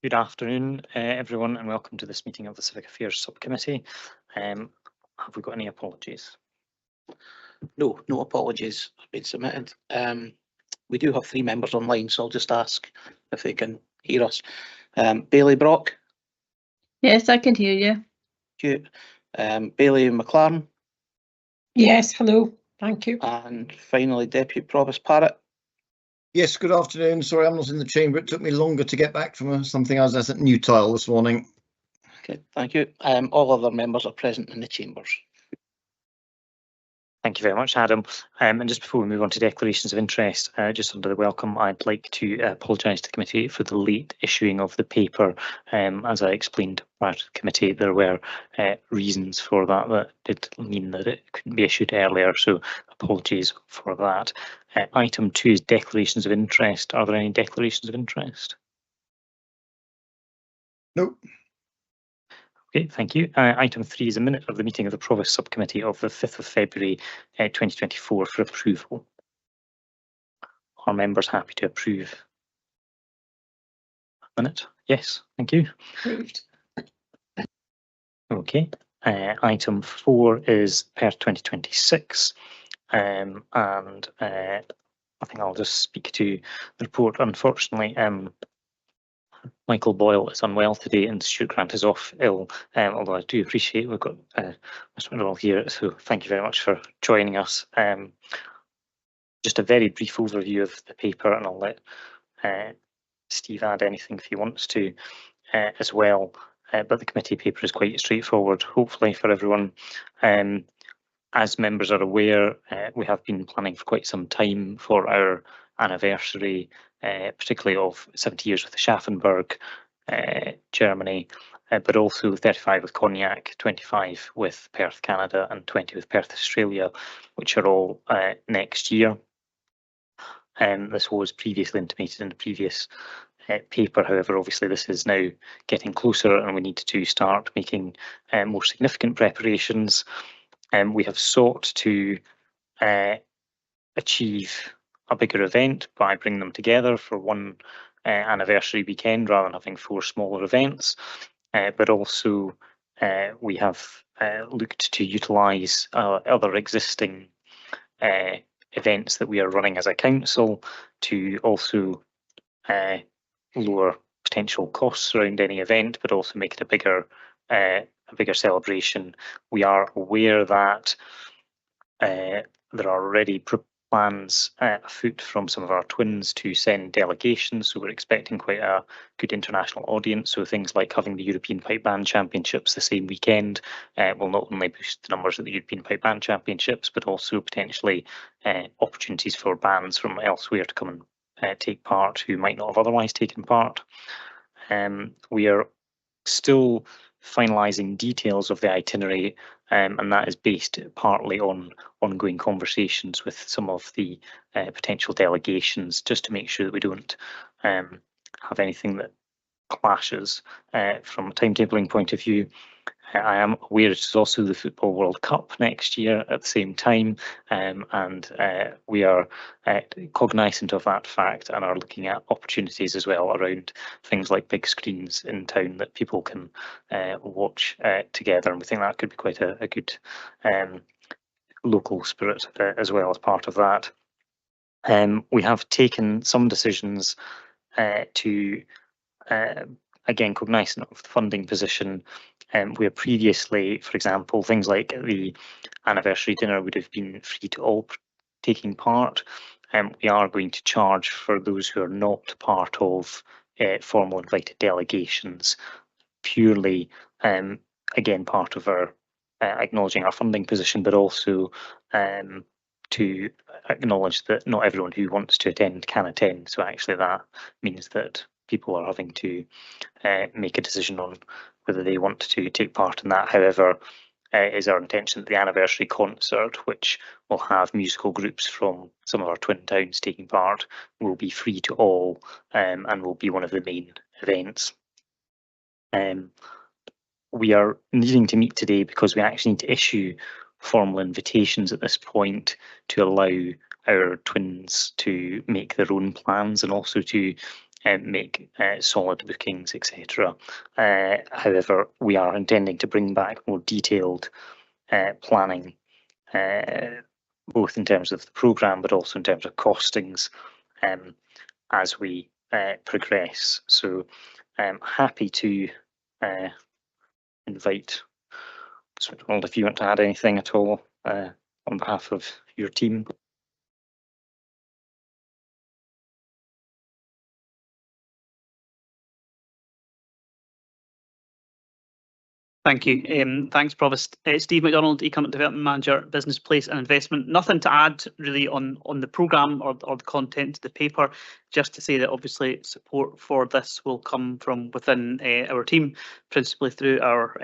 Good afternoon, everyone, and welcome to this meeting of the Civic Affairs Sub-Committee. Have we got any apologies? No apologies have been submitted. We do have 3 members online, so I'll just ask if they can hear us. Bailey Brock. Yes, I can hear you. Thank you. Bailey McLaren. Yes, hello. Thank you. And finally, Deputy Provost Parrott. Yes, good afternoon. Sorry, I'm not in the chamber. It took me longer to get back from something I was at New Tile this morning. Okay, thank you. All other members are present in the chambers. Thank you very much, Adam. And just before we move on to declarations of interest, just under the welcome, I'd like to apologise to the committee for the late issuing of the paper. As I explained prior to the committee, there were reasons for that that did mean that it couldn't be issued earlier, so apologies for that. Item 2 is declarations of interest. Are there any declarations of interest? Nope. Okay, thank you. Item 3 is a minute of the meeting of the Provost Subcommittee of the 5th of February 2024 for approval. Are members happy to approve a minute? Yes, thank you. Approved. Okay. Item 4 is per 2026, and I think I'll just speak to the report. Unfortunately, Michael Boyle is unwell today and Stuart Grant is off ill, although I do appreciate we've got Mr. McDonald here, so thank you very much for joining us. Just a very brief overview of the paper, and I'll let Steve add anything if he wants to as well. But the committee paper is quite straightforward, hopefully, for everyone. As members are aware, we have been planning for quite some time for our anniversary, particularly of 70 years with the Schaffenburg, Germany, but also 35 with Cognac, 25 with Perth, Canada, and 20 with Perth, Australia, which are all next year. This was previously intimated in the previous paper. However, obviously this is now getting closer and we need to start making more significant preparations. We have sought to achieve a bigger event by bringing them together for one anniversary weekend rather than having 4 smaller events, but also we have looked to utilise other existing events that we are running as a council to also lower potential costs around any event, but also make it a bigger celebration. We are aware that there are already plans afoot from some of our twins to send delegations, so we're expecting quite a good international audience. So things like having the European Pipe Band Championships the same weekend will not only boost the numbers at the European Pipe Band Championships, but also potentially opportunities for bands from elsewhere to come and take part who might not have otherwise taken part. We are still finalising details of the itinerary, and that is based partly on ongoing conversations with some of the potential delegations, just to make sure that we don't have anything that clashes from a timetabling point of view. I am aware it is also the Football World Cup next year at the same time, and we are cognisant of that fact and are looking at opportunities as well around things like big screens in town that people can watch together, and we think that could be quite a good local spirit as well as part of that. We have taken some decisions to again, cognisant of the funding position. Where previously, for example, things like the anniversary dinner would have been free to all taking part. We are going to charge for those who are not part of formal invited delegations, purely, again, part of our acknowledging our funding position, but also to acknowledge that not everyone who wants to attend can attend. So actually that means that people are having to make a decision on whether they want to take part in that. However, it is our intention that the anniversary concert, which will have musical groups from some of our twin towns taking part, will be free to all, and will be one of the main events. We are needing to meet today because we actually need to issue formal invitations at this point to allow our twins to make their own plans and also to make solid bookings, etc. However, we are intending to bring back more detailed planning, both in terms of the programme but also in terms of costings as we progress. So I'm happy to invite Donald, if you want to add anything at all on behalf of your team. Thank you. Thanks, Provost. Steve McDonald, Economic Development Manager, Business Place and Investment. Nothing to add really on the programme or the content of the paper, just to say that obviously support for this will come from within our team, principally through our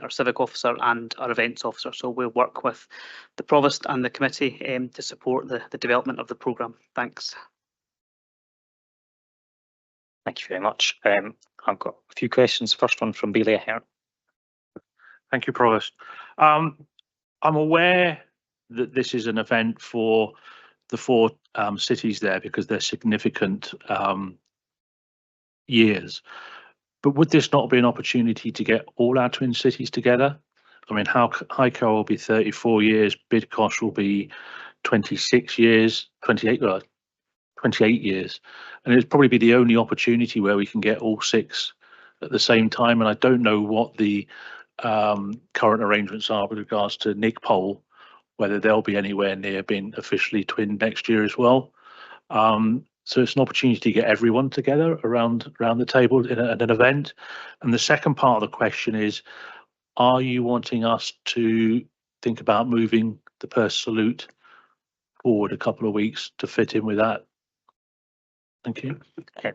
Civic Officer and our Events Officer. So we'll work with the Provost and the committee to support the development of the programme. Thanks. Thank you very much. I've got a few questions. First one from Bailey Ahern. Thank you, Provost. I'm aware that this is an event for the 4 cities there because they're significant years. But would this not be an opportunity to get all our twin cities together? I mean, Highco will be 34 years, Bidcosh will be 26 years, 28 years. And it'd probably be the only opportunity where we can get all 6 at the same time. And I don't know what the current arrangements are with regards to Nigpole, whether they'll be anywhere near being officially twinned next year as well. So it's an opportunity to get everyone together around the table at an event. And the second part of the question is, are you wanting us to think about moving the Perth Salute forward a couple of weeks to fit in with that? Thank you.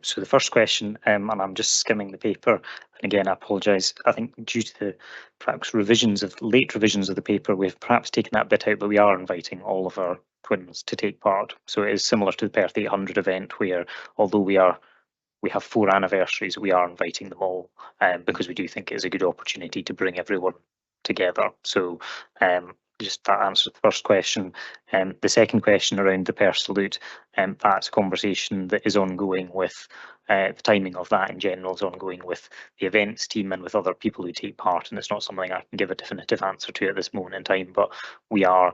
So the first question, and I'm just skimming the paper, and again, I apologise. I think due to the perhaps late revisions of the paper, we've perhaps taken that bit out, but we are inviting all of our twins to take part. So it is similar to the Perth 800 event, where although we have 4 anniversaries, we are inviting them all because we do think it is a good opportunity to bring everyone together. So just that answers the first question. The second question around the Perth Salute, that's a conversation that is ongoing with the timing of that in general is ongoing with the events team and with other people who take part, and it's not something I can give a definitive answer to at this moment in time, but we are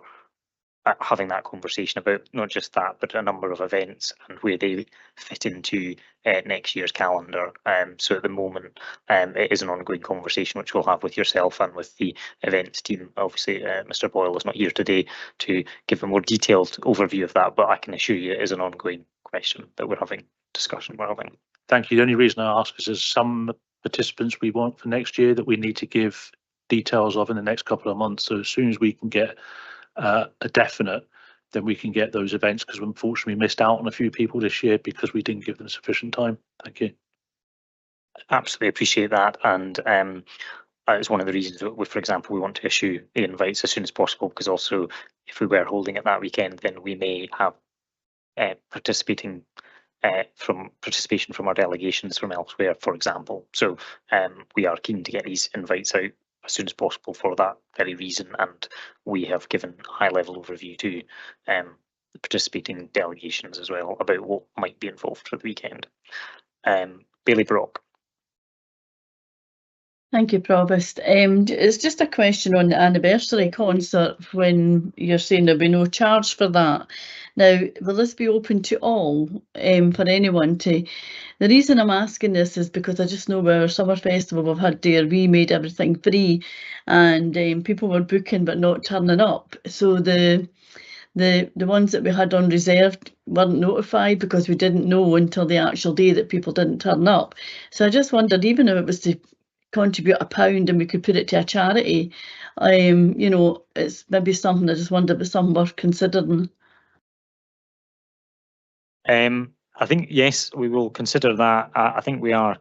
having that conversation about not just that, but a number of events and where they fit into next year's calendar. So at the moment, it is an ongoing conversation which we'll have with yourself and with the events team. Obviously, Mr. Boyle is not here today to give a more detailed overview of that, but I can assure you it is an ongoing question that we're having, discussion we're having. Thank you. The only reason I ask is there's some participants we want for next year that we need to give details of in the next couple of months. So as soon as we can get a definite, then we can get those events, because we unfortunately missed out on a few people this year because we didn't give them sufficient time. Thank you. Absolutely appreciate that, and it's one of the reasons that, for example, we want to issue the invites as soon as possible, because also if we were holding it that weekend, then we may have participation from our delegations from elsewhere, for example. So we are keen to get these invites out as soon as possible for that very reason, and we have given a high-level overview to the participating delegations as well about what might be involved for the weekend. Bailey Brock. Thank you, Provost. It's just a question on the anniversary concert, when you're saying there'll be no charge for that. Now, will this be open to all, for anyone to? The reason I'm asking this is because I just know our summer festival we've had there, we made everything free, and people were booking but not turning up. So the ones that we had on reserved weren't notified because we didn't know until the actual day that people didn't turn up. So I just wondered, even if it was to contribute £1 and we could put it to a charity, you know, it's maybe something, I just wondered if it's something worth considering. I think, yes, we will consider that. I think we are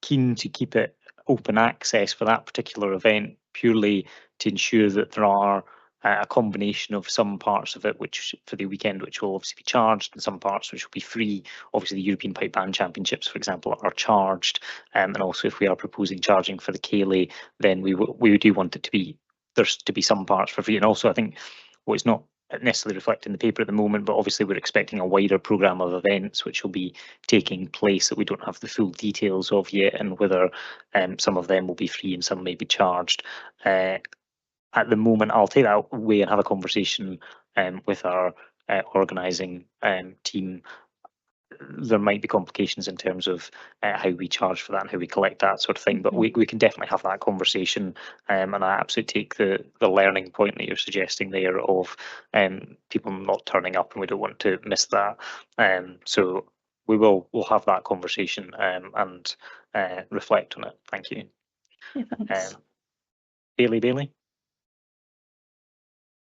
keen to keep it open access for that particular event, purely to ensure that there are a combination of some parts of it which for the weekend which will obviously be charged, and some parts which will be free. Obviously the European Pipe Band Championships, for example, are charged, and also if we are proposing charging for the Ceilidh, then we do want it to be, there's to be some parts for free. And also I think what's not necessarily reflected in the paper at the moment, but obviously we're expecting a wider programme of events which will be taking place that we don't have the full details of yet, and whether some of them will be free and some may be charged. At the moment, I'll take that away and have a conversation with our organising team. There might be complications in terms of how we charge for that and how we collect that sort of thing, but we can definitely have that conversation, and I absolutely take the learning point that you're suggesting there of people not turning up, and we don't want to miss that. So we'll have that conversation and reflect on it. Thank you. Yeah, thanks. Bailey.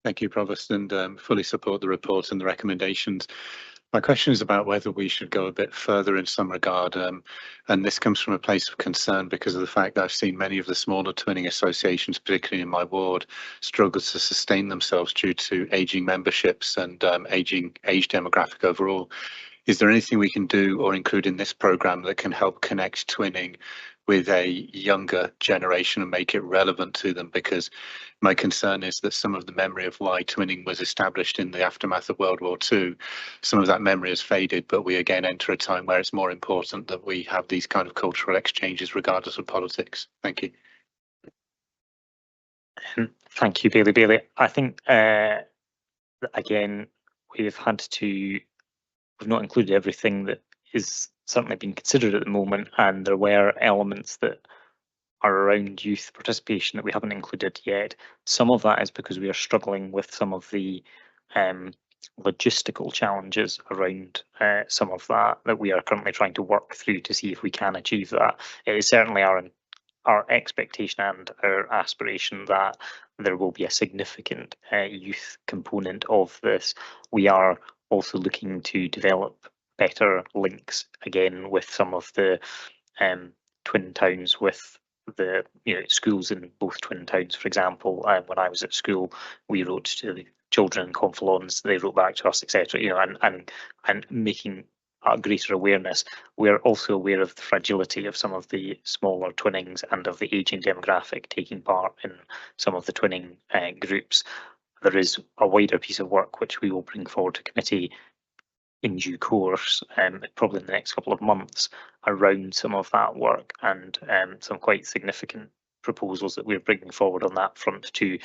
Thank you, Provost, and fully support the report and the recommendations. My question is about whether we should go a bit further in some regard, and this comes from a place of concern because of the fact that I've seen many of the smaller twinning associations, particularly in my ward, struggle to sustain themselves due to ageing memberships and age demographic overall. Is there anything we can do or include in this programme that can help connect twinning with a younger generation and make it relevant to them? Because my concern is that some of the memory of why twinning was established in the aftermath of World War II, some of that memory has faded, but we again enter a time where it's more important that we have these kind of cultural exchanges regardless of politics. Thank you. Thank you, Bailey. I think, again, we've not included everything that is certainly being considered at the moment, and there were elements that are around youth participation that we haven't included yet. Some of that is because we are struggling with some of the logistical challenges around some of that we are currently trying to work through to see if we can achieve that. It is certainly our expectation and our aspiration that there will be a significant youth component of this. We are also looking to develop better links again with some of the twin towns, with the schools in both twin towns. For example, when I was at school, we wrote to the children in Conflans, they wrote back to us, etc. And making a greater awareness. We're also aware of the fragility of some of the smaller twinnings and of the ageing demographic taking part in some of the twinning groups. There is a wider piece of work which we will bring forward to committee in due course, probably in the next couple of months, around some of that work, and some quite significant proposals that we're bringing forward on that front to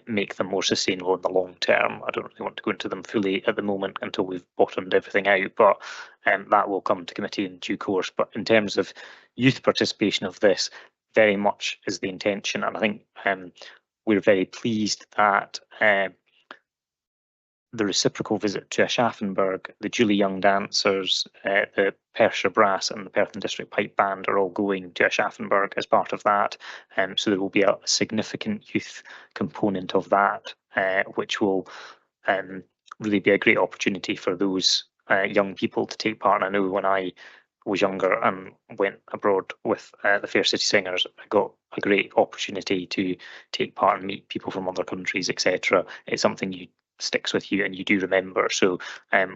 make them more sustainable in the long term. I don't really want to go into them fully at the moment until we've bottomed everything out, but that will come to committee in due course. But in terms of youth participation of this, very much is the intention, and I think we're very pleased that the reciprocal visit to Aschaffenburg, the Julie Young Dancers, the Perthshire Brass and the Perth and District Pipe Band are all going to Aschaffenburg as part of that. So there will be a significant youth component of that, which will really be a great opportunity for those young people to take part. And I know when I was younger and went abroad with the Fair City Singers, I got a great opportunity to take part and meet people from other countries, etc. It's something sticks with you and you do remember. So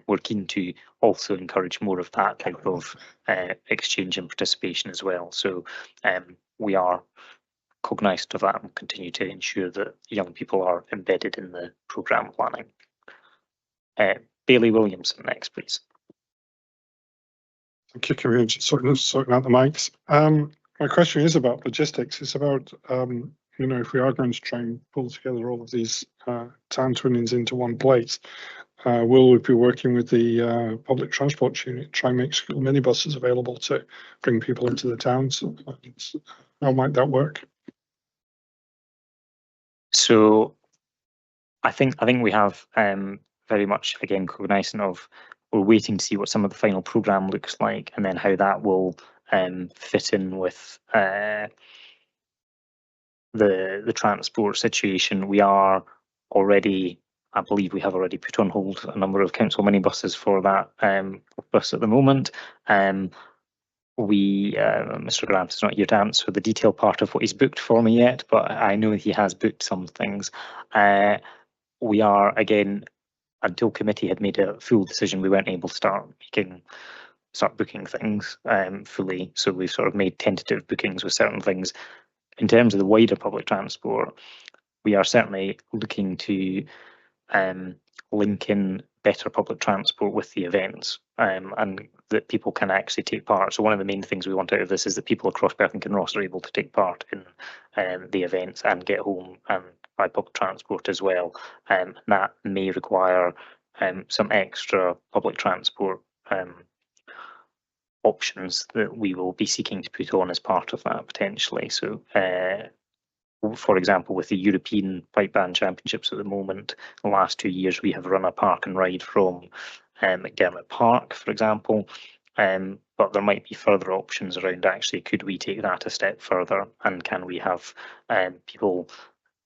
we're keen to also encourage more of that type of exchange and participation as well. So we are cognisant of that and continue to ensure that young people are embedded in the programme planning. Bailey Williamson next, please. Thank you, Camille. Just sorting out the mics. My question is about logistics. It's about if we are going to try and pull together all of these town twinnings into one place, will we be working with the public transport unit, try and make school minibuses available to bring people into the towns? How might that work? So I think we have very much, again, cognisant of, we're waiting to see what some of the final programme looks like and then how that will fit in with the transport situation. We are already, I believe we have already put on hold a number of council minibuses for that bus at the moment. Mr. Grant is not here to answer the detailed part of what he's booked for me yet, but I know he has booked some things. We are, again, until committee had made a full decision, we weren't able to start booking things fully. So we've sort of made tentative bookings with certain things. In terms of the wider public transport, we are certainly looking to link in better public transport with the events, and that people can actually take part. So one of the main things we want out of this is that people across Perth and Kinross are able to take part in the events and get home by public transport as well. That may require some extra public transport options that we will be seeking to put on as part of that potentially. So for example, with the European Pipe Band Championships at the moment, the last 2 years we have run a park and ride from McDermott Park, for example, but there might be further options around actually, could we take that a step further, and can we have people,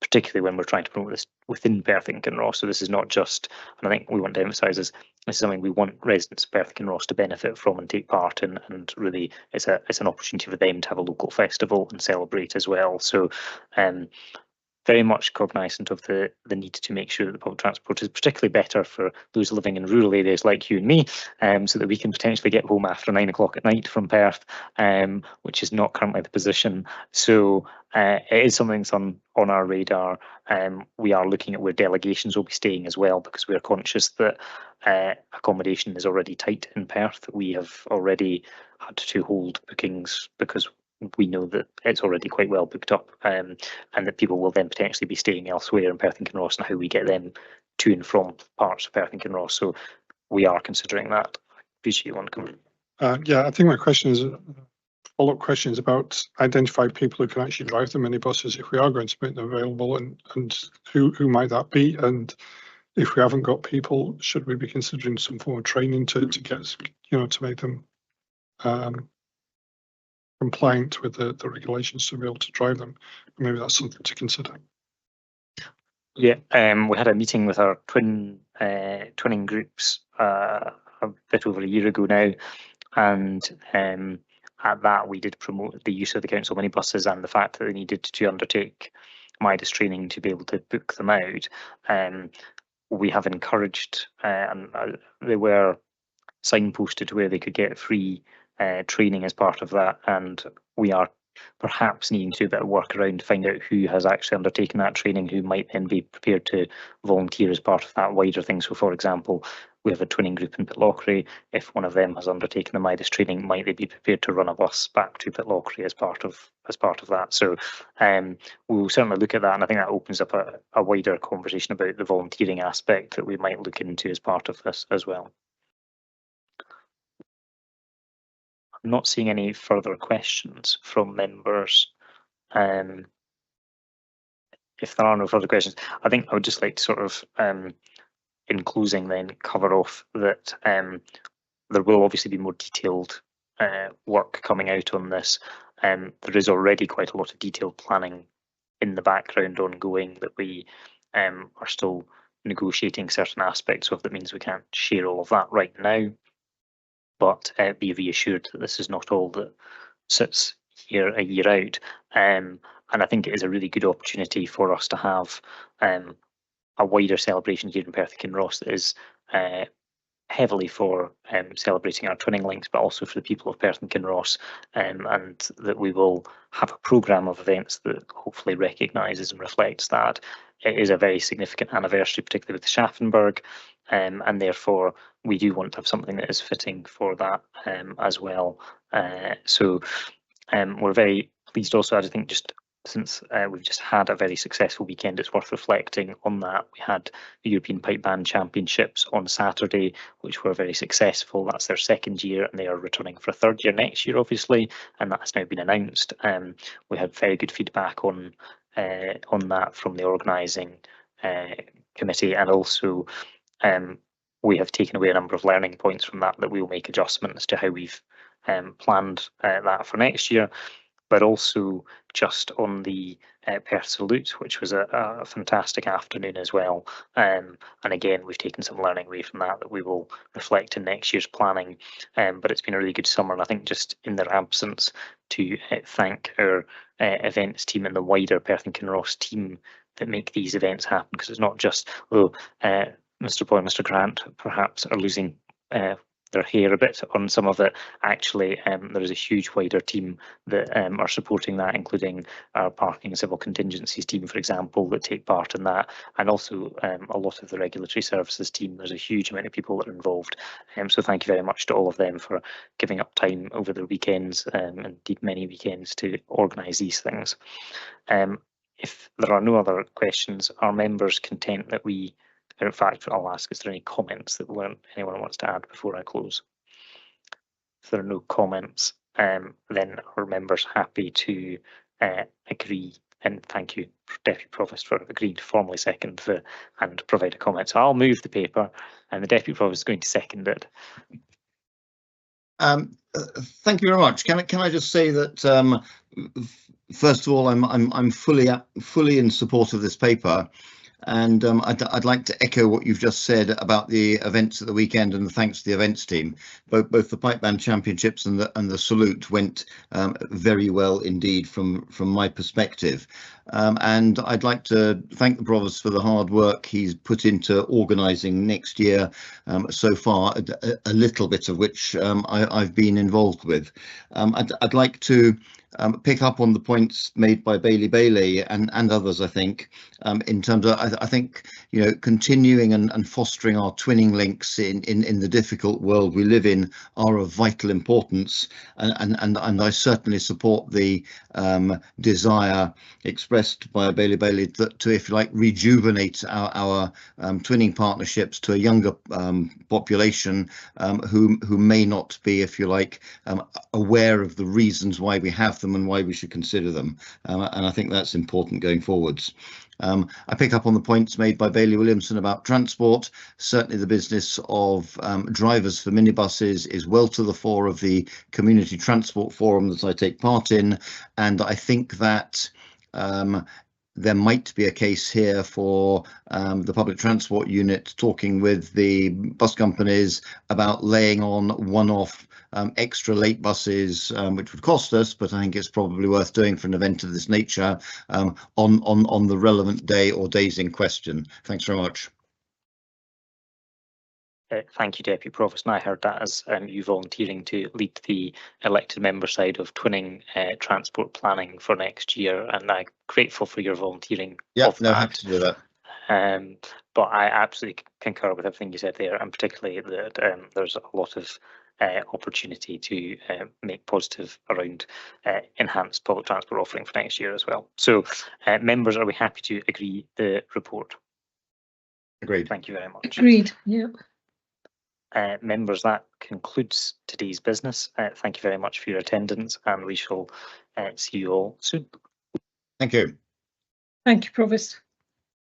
particularly when we're trying to promote this within Perth and Kinross. So this is not just, and I think we want to emphasise this is something we want residents of Perth and Kinross to benefit from and take part in, and really it's an opportunity for them to have a local festival and celebrate as well. So very much cognizant of the need to make sure that the public transport is particularly better for those living in rural areas like you and me, so that we can potentially get home after 9 o'clock at night from Perth, which is not currently the position. So it is something that's on our radar. We are looking at where delegations will be staying as well, because we are conscious that accommodation is already tight in Perth. We have already had to hold bookings because we know that it's already quite well booked up, and that people will then potentially be staying elsewhere in Perth and Kinross, and how we get them to and from parts of Perth and Kinross. So we are considering that. Appreciate you want to come. Yeah, I think my question is follow-up questions about identify people who can actually drive the minibuses if we are going to make them available, and who might that be, and if we haven't got people, should we be considering some form of training to get, to make them compliant with the regulations to be able to drive them? Maybe that's something to consider. Yeah, we had a meeting with our twinning groups a bit over a year ago now, and at that we did promote the use of the council minibuses and the fact that they needed to undertake Midas training to be able to book them out. We have encouraged, and they were signposted where they could get free training as part of that, and we are perhaps needing to do a bit of work around to find out who has actually undertaken that training, who might then be prepared to volunteer as part of that wider thing. So for example, we have a twinning group in Pitlochry. If one of them has undertaken the Midas training, might they be prepared to run a bus back to Pitlochry as part of that? So we'll certainly look at that, and I think that opens up a wider conversation about the volunteering aspect that we might look into as part of this as well. I'm not seeing any further questions from members. If there are no further questions, I think I would just like to sort of, in closing then, cover off that there will obviously be more detailed work coming out on this. There is already quite a lot of detailed planning in the background ongoing that we are still negotiating certain aspects of. That means we can't share all of that right now. But be reassured that this is not all that sits here a year out. And I think it is a really good opportunity for us to have a wider celebration here in Perth and Kinross that is heavily for celebrating our twinning links, but also for the people of Perth and Kinross, and that we will have a programme of events that hopefully recognises and reflects that. It is a very significant anniversary, particularly with the Schaffenberg, and therefore we do want to have something that is fitting for that as well. So we're very pleased also, I think, just since we've just had a very successful weekend, it's worth reflecting on that. We had the European Pipe Band Championships on Saturday, which were very successful. That's their second year, and they are returning for a third year next year, obviously, and that has now been announced. We had very good feedback on that from the organising committee, and also we have taken away a number of learning points from that we will make adjustments to how we've planned that for next year. But also just on the Perth Salute, which was a fantastic afternoon as well. And again, we've taken some learning away from that we will reflect in next year's planning. But it's been a really good summer, and I think just in their absence to thank our events team and the wider Perth and Kinross team that make these events happen, because it's not just, Mr. Boy, Mr. Grant perhaps are losing their hair a bit on some of it. Actually, there is a huge wider team that are supporting that, including our parking and civil contingencies team, for example, that take part in that, and also a lot of the regulatory services team. There's a huge amount of people that are involved. So thank you very much to all of them for giving up time over the weekends, and indeed many weekends, to organise these things. If there are no other questions, are members content that we, in fact, I'll ask, is there any comments that anyone wants to add before I close? If there are no comments, then are members happy to agree? And thank you, Deputy Provost, for agreeing to formally second and provide a comment. So I'll move the paper, and the Deputy Provost is going to second it. Thank you very much. Can I just say that first of all, I'm fully in support of this paper, and I'd like to echo what you've just said about the events at the weekend, and thanks to the events team. Both the pipe band championships and the salute went very well indeed from my perspective. And I'd like to thank the Provost for the hard work he's put into organising next year so far, a little bit of which I've been involved with. I'd like to pick up on the points made by Bailey and others, I think, in terms of, I think, you know, continuing and fostering our twinning links in the difficult world we live in are of vital importance, and I certainly support the desire expressed by Bailey that to, if you like, rejuvenate our twinning partnerships to a younger population who may not be, if you like, aware of the reasons why we have them and why we should consider them, and I think that's important going forwards. I pick up on the points made by Bailey Williamson about transport. Certainly the business of drivers for minibuses is well to the fore of the community transport forum that I take part in, and I think that there might be a case here for the public transport unit talking with the bus companies about laying on one-off extra late buses, which would cost us, but I think it's probably worth doing for an event of this nature on the relevant day or days in question. Thanks very much. Thank you, Deputy Provost. And I heard that as you volunteering to lead the elected member side of twinning transport planning for next year, and I'm grateful for your volunteering. Yeah, no, happy to do that. But I absolutely concur with everything you said there, and particularly that there's a lot of opportunity to make positive around enhanced public transport offering for next year as well. So, members, are we happy to agree the report? Agreed. Thank you very much. Agreed. Yeah. Members, that concludes today's business. Thank you very much for your attendance, and we shall see you all soon. Thank you. Thank you, Provost.